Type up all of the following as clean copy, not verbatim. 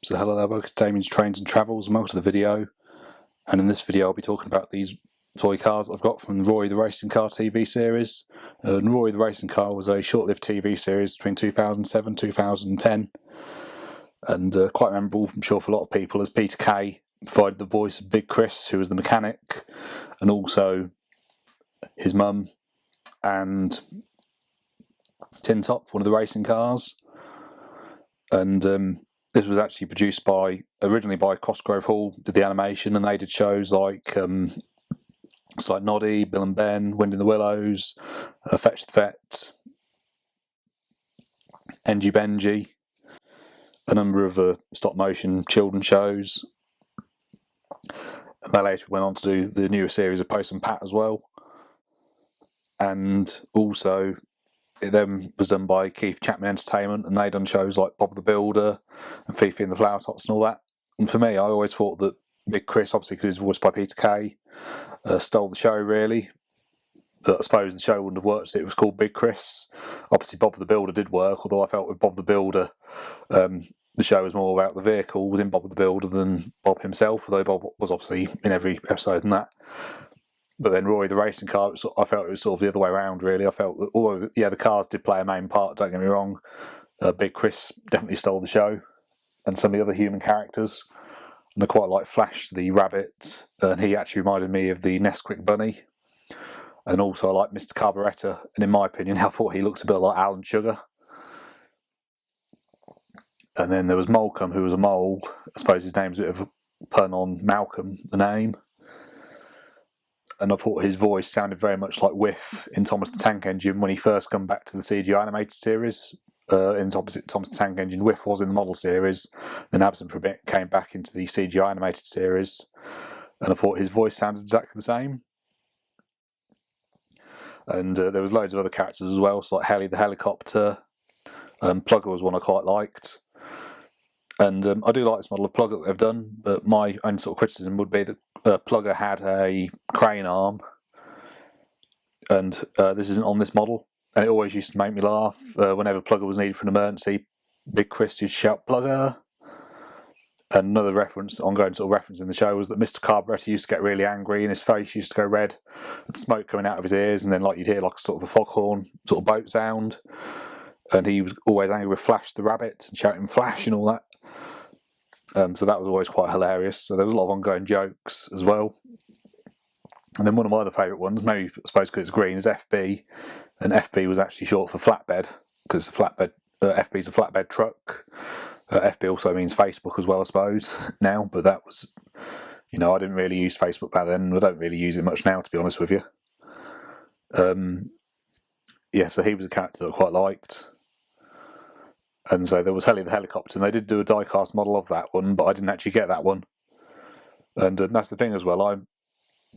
So hello there, welcome to Damien's Trains and Travels, and welcome to the video. And in this video I'll be talking about these toy cars I've got from the Roary the Racing Car TV series. And Roary the Racing Car was a short-lived TV series between 2007 and 2010. And quite memorable, I'm sure, for a lot of people, as Peter Kay provided the voice of Big Chris, who was the mechanic, and also his mum and Tin Top, one of the racing cars. And this was actually produced originally by Cosgrove Hall, did the animation, and they did shows like Noddy, Bill and Ben, Wind in the Willows, Fetch the Vet, Engie Benji, a number of stop motion children shows. And they later went on to do the newer series of Post and Pat as well. And also it then was done by Chapman Entertainment, and they done shows like Bob the Builder and Fifi and the Flower Tots and all that. And for me, I always thought that Big Chris, obviously because he was voiced by Peter Kay, stole the show really. But I suppose the show wouldn't have worked if it was called Big Chris. Obviously Bob the Builder did work, although I felt with Bob the Builder the show was more about the vehicle within Bob the Builder than Bob himself, although Bob was obviously in every episode and that. But then Roary the Racing Car, I felt it was sort of the other way around really. I felt that, although the cars did play a main part, don't get me wrong, Big Chris definitely stole the show, and some of the other human characters. And I quite like Flash the rabbit, and he actually reminded me of the Nesquik bunny. And also I like Mr. Carburettor, and in my opinion I thought he looks a bit like Alan Sugar. And then there was Malcolm, who was a mole. I suppose his name's a bit of a pun on Malcolm, the name. And I thought his voice sounded very much like Whiff in Thomas the Tank Engine when he first come back to the CGI animated series. In opposite Thomas the Tank Engine, Whiff was in the model series, then absent for a bit, came back into the CGI animated series. And I thought his voice sounded exactly the same. And there was loads of other characters as well, so like Helly the Helicopter. Plugger was one I quite liked. And I do like this model of Plugger that they've done, but my own sort of criticism would be that Plugger had a crane arm, and this isn't on this model. And it always used to make me laugh whenever Plugger was needed for an emergency. Big Chris used to shout "Plugger." And another ongoing sort of reference in the show, was that Mr. Carburettor used to get really angry, and his face used to go red, and smoke coming out of his ears, and then you'd hear like a sort of a foghorn sort of boat sound. And he was always angry with Flash the rabbit and shouting "Flash" and all that. So that was always quite hilarious. So there was a lot of ongoing jokes as well. And then one of my other favourite ones, maybe I suppose because it's green, is FB. And FB was actually short for flatbed, because FB is a flatbed truck. FB also means Facebook as well, I suppose, now. But that was, I didn't really use Facebook back then. I don't really use it much now, to be honest with you. So he was a character that I quite liked. And so there was Helly the Helicopter, and they did do a diecast model of that one, but I didn't actually get that one. And that's the thing as well. I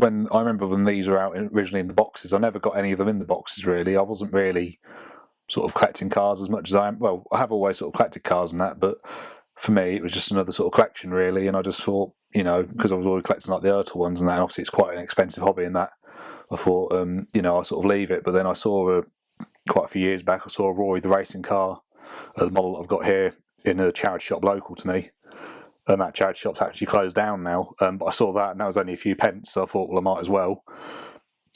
remember when these were out originally in the boxes, I never got any of them in the boxes really. I wasn't really sort of collecting cars as much as I am. Well, I have always sort of collected cars and that, but for me it was just another sort of collection really. And I just thought, because I was always collecting like the Ertl ones and that, and obviously it's quite an expensive hobby in that, I thought, I sort of leave it. But then I saw quite a few years back, I saw a Roary the Racing Car, the model that I've got here, in a charity shop local to me, and that charity shop's actually closed down now. But I saw that, and that was only a few pence, so I thought, well, I might as well.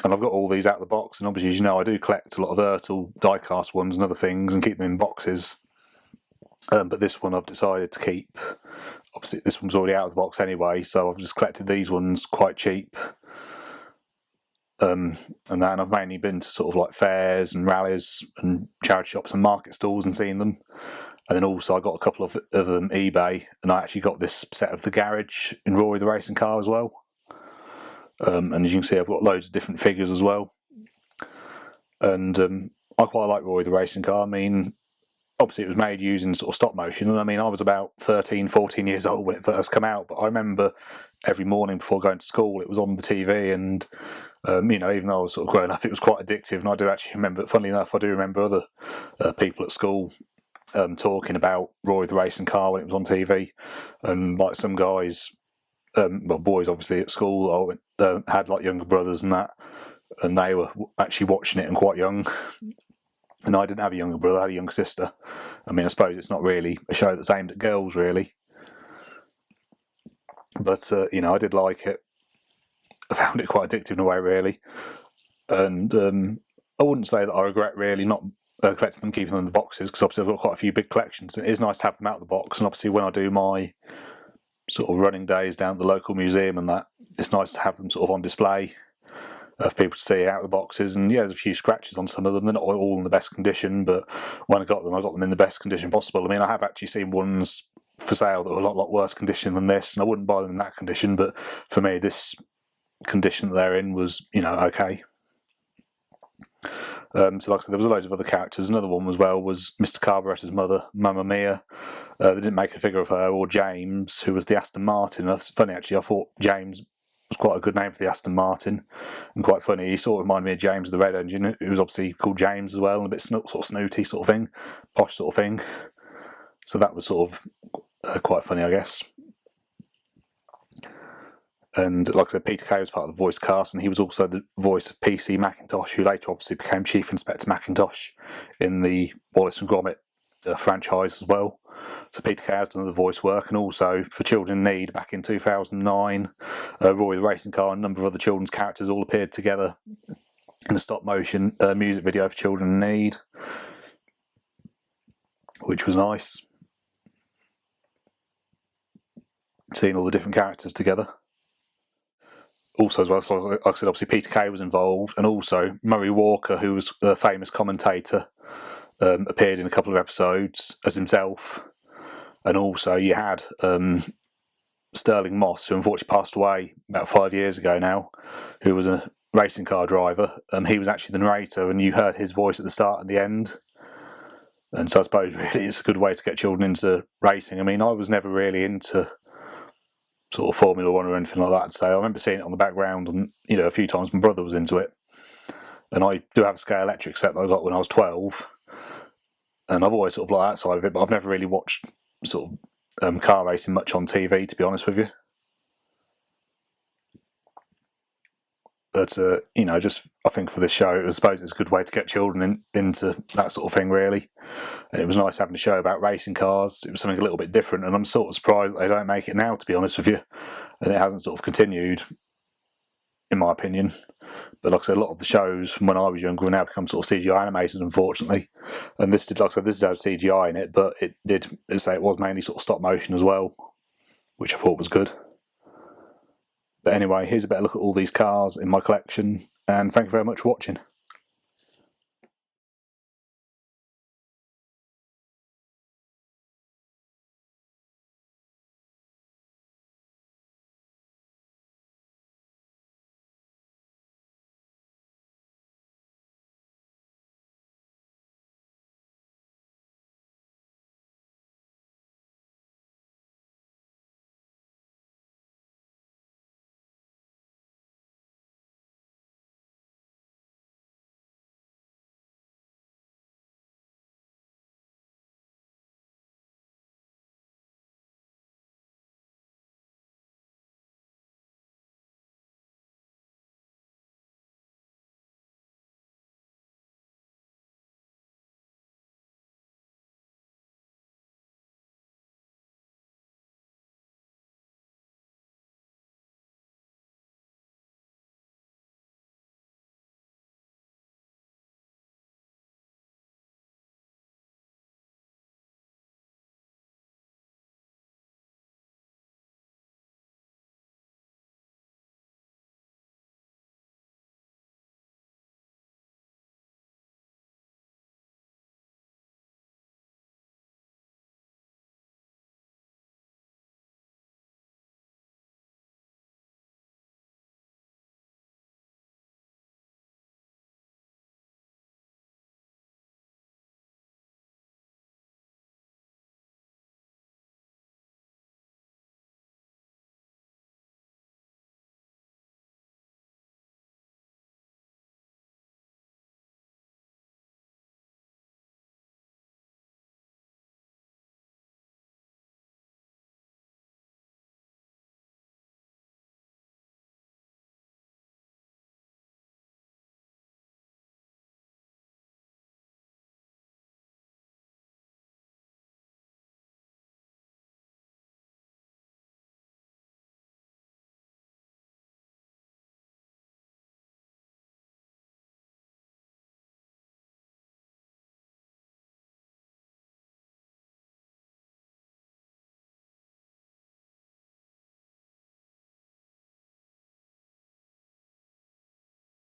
And I've got all these out of the box, and obviously, as you know, I do collect a lot of Ertl diecast ones and other things, and keep them in boxes. But this one I've decided to keep. Obviously, this one's already out of the box anyway, so I've just collected these ones quite cheap. And then I've mainly been to sort of like fairs and rallies and charity shops and market stalls and seen them. And then also I got a couple of them eBay, and I actually got this set of the garage in Roary the Racing Car as well. And as you can see, I've got loads of different figures as well. And I quite like Roary the Racing Car. I mean, obviously it was made using sort of stop motion, and I mean I was about 13, 14 years old when it first came out, but I remember every morning before going to school it was on the TV, and even though I was sort of growing up, it was quite addictive. And I do actually remember, funnily enough, I do remember other people at school talking about Roary the Racing Car when it was on TV, and like some guys, boys obviously at school, had like younger brothers and that, and they were actually watching it and quite young. And I didn't have a younger brother, I had a younger sister. I mean, I suppose it's not really a show that's aimed at girls, really. But I did like it. I found it quite addictive in a way, really. And I wouldn't say that I regret really not collecting them, keeping them in the boxes, because obviously I've got quite a few big collections. It is nice to have them out of the box, and obviously when I do my sort of running days down at the local museum and that, it's nice to have them sort of on display for people to see out of the boxes. And there's a few scratches on some of them. They're not all in the best condition, but when I got them in the best condition possible. I mean, I have actually seen ones for sale that were a lot worse condition than this, and I wouldn't buy them in that condition, but for me, this condition that they're in was, okay. So like I said, there was loads of other characters. Another one as well was Mr. Carburettor's mother, Mamma Mia. They didn't make a figure of her, or James, who was the Aston Martin. That's funny, actually. I thought James was quite a good name for the Aston Martin, and quite funny. He sort of reminded me of James the Red Engine, who was obviously called James as well, and a bit sort of snooty sort of thing, posh sort of thing. So that was sort of quite funny, I guess. And like I said, Peter Kay was part of the voice cast, and he was also the voice of PC Macintosh, who later obviously became Chief Inspector Macintosh in the Wallace and Gromit franchise as well. So Peter Kay has done the voice work, and also for Children in Need back in 2009, Roary the Racing Car and a number of other children's characters all appeared together in a stop-motion music video for Children in Need, which was nice. Seeing all the different characters together. Also, as well, so like I said, obviously Peter Kay was involved, and also Murray Walker, who was a famous commentator, appeared in a couple of episodes as himself. And also you had Sterling Moss, who unfortunately passed away about 5 years ago now, who was a racing car driver. He was actually the narrator, and you heard his voice at the start and the end. And so I suppose really it's a good way to get children into racing. I mean, I was never really into sort of Formula One or anything like that, so I remember seeing it on the background, and a few times my brother was into it. And I do have a Scale Electric set that I got when I was 12, and I've always sort of liked that side of it, but I've never really watched sort of car racing much on TV, to be honest with you. But just I think for this show, I suppose it's a good way to get children into that sort of thing, really. And it was nice having a show about racing cars. It was something a little bit different, and I'm sort of surprised that they don't make it now, to be honest with you. And it hasn't sort of continued, in my opinion. But like I said, a lot of the shows from when I was younger have now become sort of CGI animated, unfortunately. And this did, like I said, this did have CGI in it, but it was mainly sort of stop motion as well, which I thought was good. But anyway, here's a better look at all these cars in my collection, and thank you very much for watching.